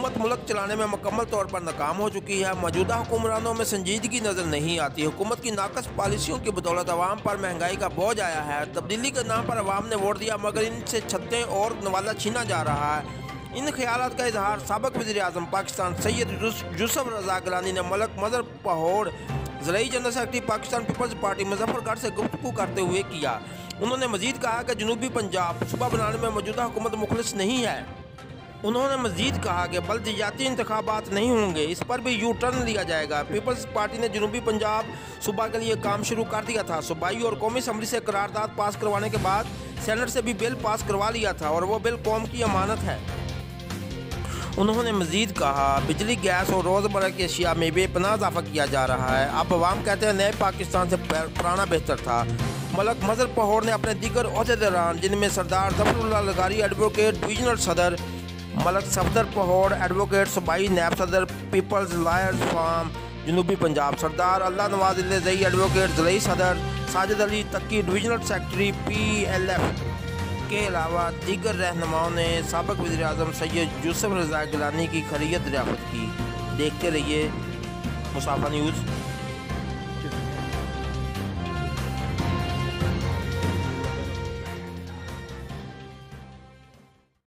हुकूमत मुल्क चलाने में मुकम्मल तौर पर नाकाम हो चुकी है। मौजूदा हुक्मरानों में संजीदगी नज़र नहीं आती। हुकूमत की नाकस पॉलिसियों की बदौलत अवाम पर महंगाई का बोझ आया है। तब्दीली के नाम पर अवाम ने वोट दिया, मगर इनसे छतें और नवाला छीना जा रहा है। इन ख्यालात का इजहार साबिक़ वज़ीर-ए-आज़म पाकिस्तान सैयद यूसुफ रज़ा गिलानी ने मलक मज़र पहोड़ ज़राई जनरल सेक्रेटरी पाकिस्तान पीपल्स पार्टी मुजफ्फरगढ़ से गुफ्तगू करते हुए किया। उन्होंने मजीद कहा कि जनूबी पंजाब सूबा बनाने में मौजूदा हुकूमत मुखलिस नहीं है। उन्होंने मजीद कहा कि बल्दियाती इंतखाबात नहीं होंगे, इस पर भी यू टर्न लिया जाएगा। पीपल्स पार्टी ने जनूबी पंजाब सूबा के लिए काम शुरू कर दिया था। सूबाई और कौमी असम्बली से करारदाद पास करवाने के बाद सेनेट से भी बिल पास करवा लिया था और वो बिल कौम की अमानत है। उन्होंने मजीद कहा, बिजली, गैस और रोज़मर्रा की अशिया में बेपनाह इजाफा किया जा रहा है। अब अवाम कहते हैं नए पाकिस्तान से पुराना बेहतर था। मलक मज़र पहोड़ ने अपने दीगर ओहदेदारान, जिनमें सरदार ज़फ़रुल्लाह लगारी एडवोकेट डिवीजनल सदर, मलक सफदर पहोड़ एडवोकेट सूबाई नैब सदर पीपल्स लॉयर्स फार्म जनूबी पंजाब, सरदार अल्लाह नवाज ज़ई एडवोकेट ज़लई सदर, Sajid Ali Taqi divisional secretary PLF के अलावा दीगर रहनुमाओं ने साबिक़ वज़ीर-ए-आज़म सैयद यूसुफ रज़ा गिलानी की खैरियत दरियाफ़त की। देखते रहिए मुसाफ़ा न्यूज़।